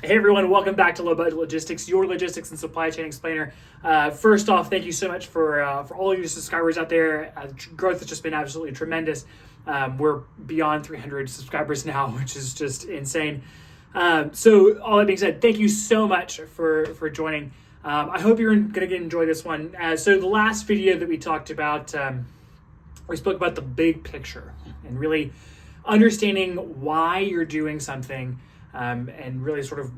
Hey everyone, welcome back to Low Budget Logistics, your logistics and supply chain explainer. First off, thank you so much for all of you subscribers out there. Growth has just been absolutely tremendous. We're beyond 300 subscribers now, which is just insane. So all that being said, thank you so much for joining. I hope you're going to enjoy this one. So the last video that we talked about, we spoke about the big picture and really understanding why you're doing something. And really sort of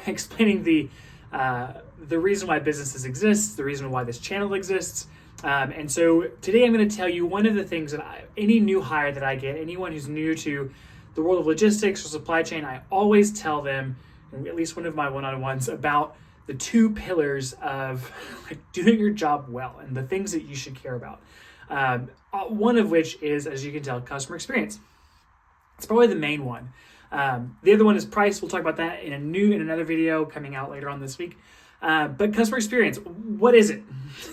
explaining the reason why businesses exist, the reason why this channel exists. And so today I'm going to tell you one of the things that any new hire that I get, anyone who's new to the world of logistics or supply chain, I always tell them, in at least one of my one-on-ones, about the two pillars of doing your job well and the things that you should care about. One of which is, as you can tell, customer experience. It's probably the main one. The other one is price. We'll talk about that in another video coming out later on this week. But customer experience, what is it?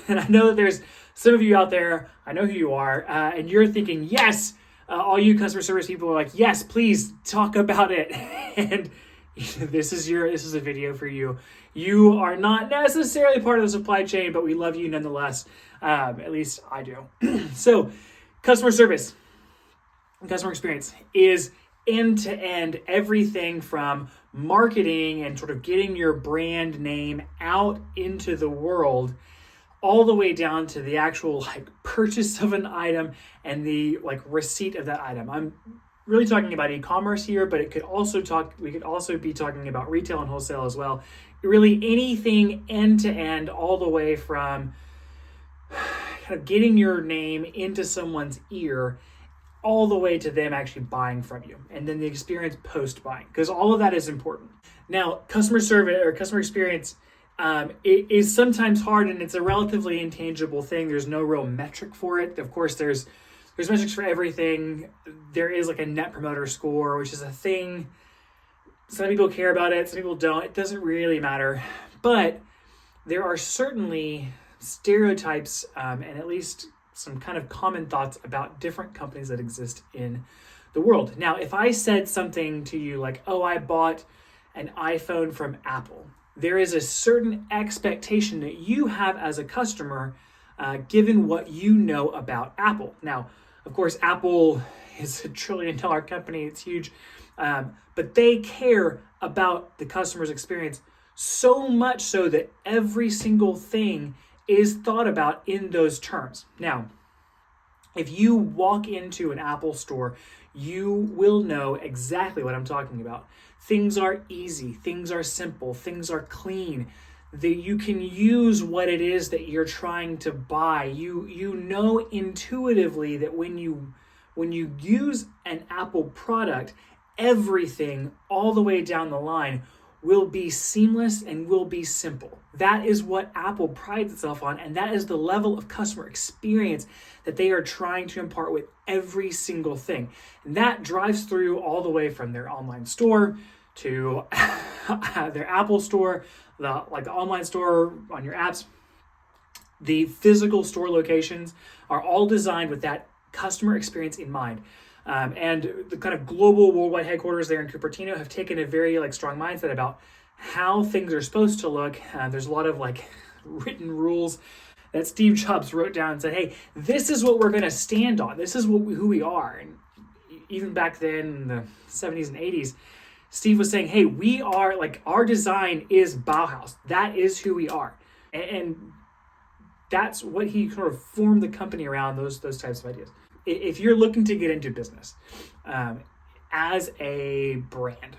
And I know that there's some of you out there, I know who you are, and you're thinking, yes, all you customer service people are like, yes, please talk about it. And this is a video for you. You are not necessarily part of the supply chain, but we love you nonetheless. At least I do. So customer service and customer experience is end-to-end, everything from marketing and sort of getting your brand name out into the world, all the way down to the actual purchase of an item and the receipt of that item. I'm really talking about e-commerce here, but we could also be talking about retail and wholesale as well. Really anything end-to-end, all the way from kind of getting your name into someone's ear all the way to them actually buying from you, and then the experience post-buying, because all of that is important. Now, customer service or customer experience it is sometimes hard, and it's a relatively intangible thing. There's no real metric for it. Of course, there's metrics for everything. There is a net promoter score, which is a thing. Some people care about it, some people don't. It doesn't really matter, but there are certainly stereotypes and at least some kind of common thoughts about different companies that exist in the world. Now, if I said something to you like, oh, I bought an iPhone from Apple, there is a certain expectation that you have as a customer, given what you know about Apple. Now, of course, Apple is $1 trillion company. It's huge. But they care about the customer's experience so much so that every single thing is thought about in those terms. Now, if you walk into an Apple store, you will know exactly what I'm talking about. Things are easy, things are simple, things are clean. You can use what it is that you're trying to buy. You know intuitively that when you use an Apple product, everything all the way down the line will be seamless and will be simple. That is what Apple prides itself on, and that is the level of customer experience that they are trying to impart with every single thing. And that drives through all the way from their online store to their Apple store, the online store on your apps. The physical store locations are all designed with that customer experience in mind. And the kind of global worldwide headquarters there in Cupertino have taken a very strong mindset about how things are supposed to look. There's a lot of written rules that Steve Jobs wrote down and said, hey, this is what we're going to stand on. This is who we are. And even back then in the 70s and 80s, Steve was saying, hey, we are our design is Bauhaus. That is who we are. And that's what he sort of formed the company around, those types of ideas. If you're looking to get into business as a brand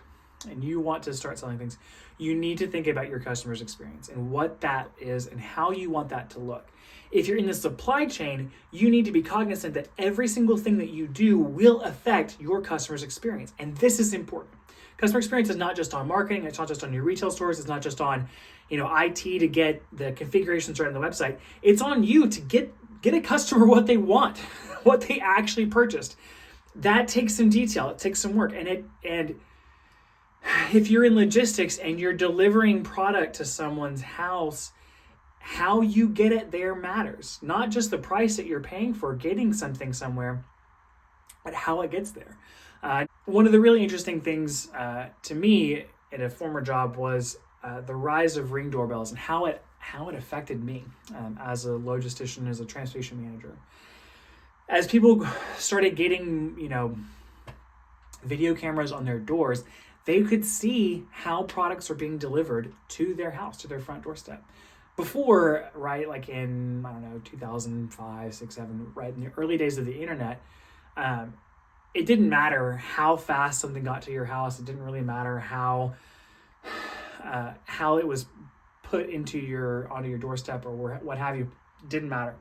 and you want to start selling things, you need to think about your customer's experience and what that is and how you want that to look. If you're in the supply chain, you need to be cognizant that every single thing that you do will affect your customer's experience. And this is important. Customer experience is not just on marketing. It's not just on your retail stores. It's not just on, IT to get the configurations right on the website. It's on you to get a customer what they want, what they actually purchased. That takes some detail. It takes some work. And if you're in logistics and you're delivering product to someone's house, how you get it there matters. Not just the price that you're paying for getting something somewhere, but how it gets there. One of the really interesting things to me in a former job was the rise of Ring doorbells and how it affected me as a logistician, as a transportation manager. As people started getting, video cameras on their doors, they could see how products are being delivered to their house, to their front doorstep. Before, right, like in, 2005, 6, 7, right, in the early days of the internet, it didn't matter how fast something got to your house. It didn't really matter how it was put onto your doorstep or what have you. It didn't matter.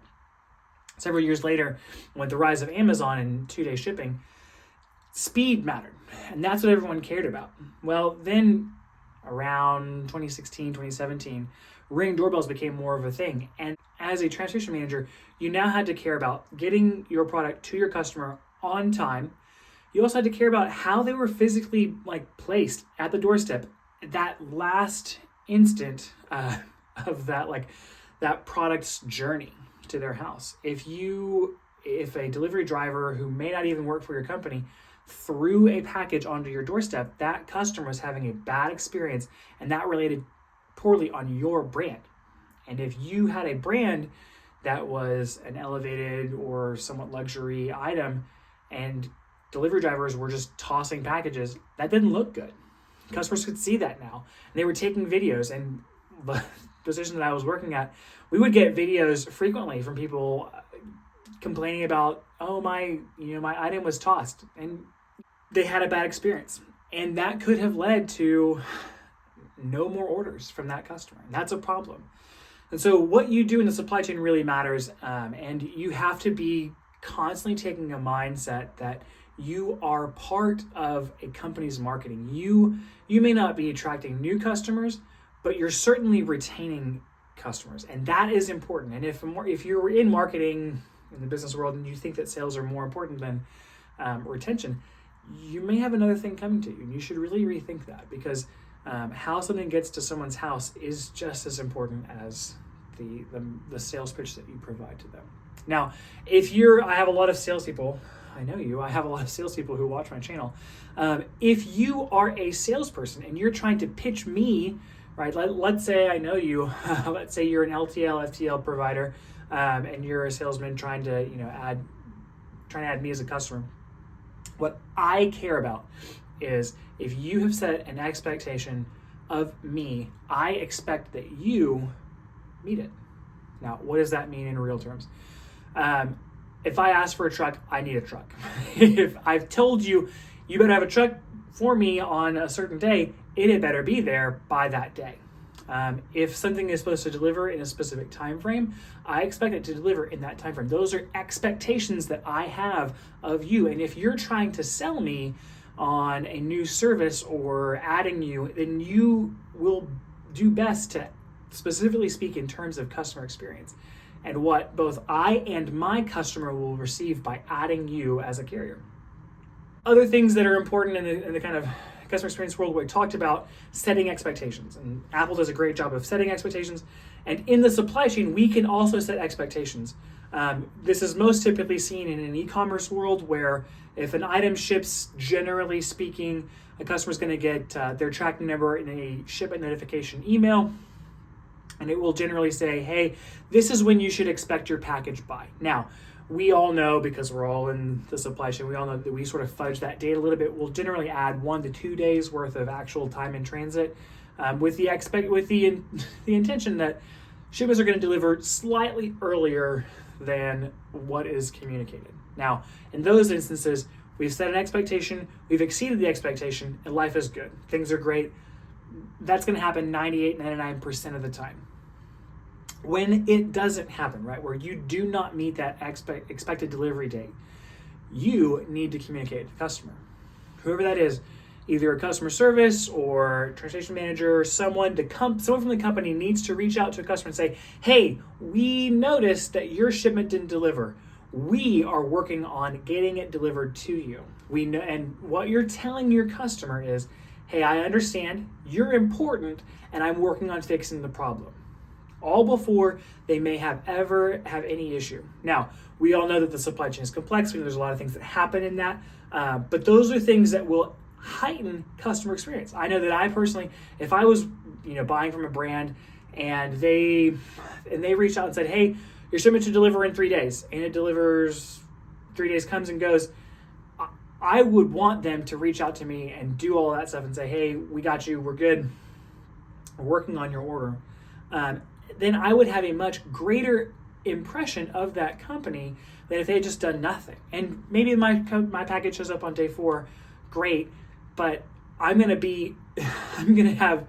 Several years later, with the rise of Amazon and 2-day shipping, speed mattered, and that's what everyone cared about. Well, then around 2016, 2017, Ring doorbells became more of a thing. And as a transportation manager, you now had to care about getting your product to your customer on time. You also had to care about how they were physically placed at the doorstep, that last instant of that product's journey to their house. If a delivery driver who may not even work for your company threw a package onto your doorstep, that customer was having a bad experience, and that related poorly on your brand. And if you had a brand that was an elevated or somewhat luxury item and delivery drivers were just tossing packages, that didn't look good. Customers could see that now. And they were taking videos, and the position that I was working at, we would get videos frequently from people complaining about, my item was tossed, and they had a bad experience. And that could have led to no more orders from that customer. And that's a problem. And so what you do in the supply chain really matters. And you have to be constantly taking a mindset that you are part of a company's marketing. You may not be attracting new customers, but you're certainly retaining customers. And that is important. And if you're in marketing in the business world and you think that sales are more important than retention, you may have another thing coming to you. And you should really rethink that, because how something gets to someone's house is just as important as the sales pitch that you provide to them. Now, I have a lot of salespeople. I know you. I have a lot of salespeople who watch my channel. If you are a salesperson and you're trying to pitch me, right? Let's say I know you. Let's say you're an LTL, FTL provider, and you're a salesman trying to add me as a customer. What I care about is if you have set an expectation of me, I expect that you meet it. Now, what does that mean in real terms? If I ask for a truck, I need a truck. If I've told you, you better have a truck for me on a certain day, it had better be there by that day. If something is supposed to deliver in a specific time frame, I expect it to deliver in that time frame. Those are expectations that I have of you. And if you're trying to sell me on a new service or adding you, then you will do best to specifically speak in terms of customer experience and what both I and my customer will receive by adding you as a carrier. Other things that are important in the kind of customer experience world, we talked about setting expectations, and Apple does a great job of setting expectations. And in the supply chain, we can also set expectations. This is most typically seen in an e-commerce world where if an item ships, generally speaking, a customer is going to get their tracking number in a shipment notification email. And it will generally say, hey, this is when you should expect your package by. Now, we all know, because we're all in the supply chain, we all know that we sort of fudge that date a little bit. We'll generally add 1 to 2 days worth of actual time in transit with the intention that shipments are going to deliver slightly earlier than what is communicated. Now, in those instances, we've set an expectation, we've exceeded the expectation, and life is good. Things are great. That's going to happen 99% of the time. When it doesn't happen, right, where you do not meet that expected delivery date, you need to communicate to the customer. Whoever that is, either a customer service or transportation manager, someone from the company needs to reach out to a customer and say, hey, we noticed that your shipment didn't deliver. We are working on getting it delivered to you. We know, and what you're telling your customer is, hey, I understand, you're important, and I'm working on fixing the problem. All before they may have any issue. Now, we all know that the supply chain is complex. There's a lot of things that happen in that, but those are things that will heighten customer experience. I know that I personally, if I was buying from a brand and they reached out and said, hey, your shipment should deliver in 3 days, and it delivers 3 days, comes and goes, I would want them to reach out to me and do all that stuff and say, hey, we got you, we're good, we're working on your order. Then I would have a much greater impression of that company than if they had just done nothing. And maybe my package shows up on day 4, great, but I'm going to have,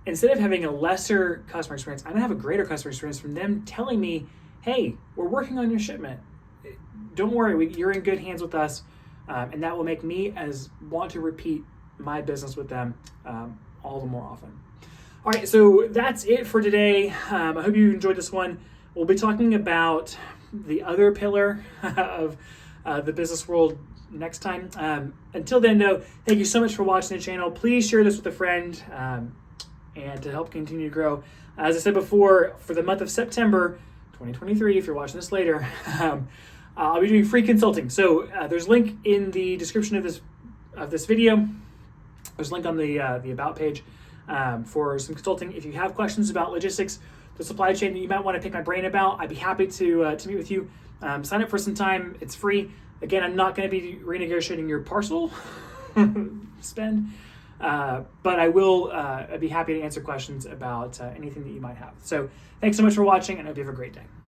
instead of having a lesser customer experience, I'm going to have a greater customer experience from them telling me, hey, we're working on your shipment. Don't worry, you're in good hands with us. And that will make me want to repeat my business with them all the more often. All right, so that's it for today. I hope you enjoyed this one. We'll be talking about the other pillar of the business world next time. Until then, though, thank you so much for watching the channel. Please share this with a friend and to help continue to grow. As I said before, for the month of September 2023, if you're watching this later, I'll be doing free consulting. So there's a link in the description of this video. There's a link on the About page for some consulting. If you have questions about logistics, the supply chain that you might want to pick my brain about, I'd be happy to meet with you. Sign up for some time. It's free. Again, I'm not going to be renegotiating your parcel spend, but I will I'd be happy to answer questions about anything that you might have. So thanks so much for watching, and I hope you have a great day.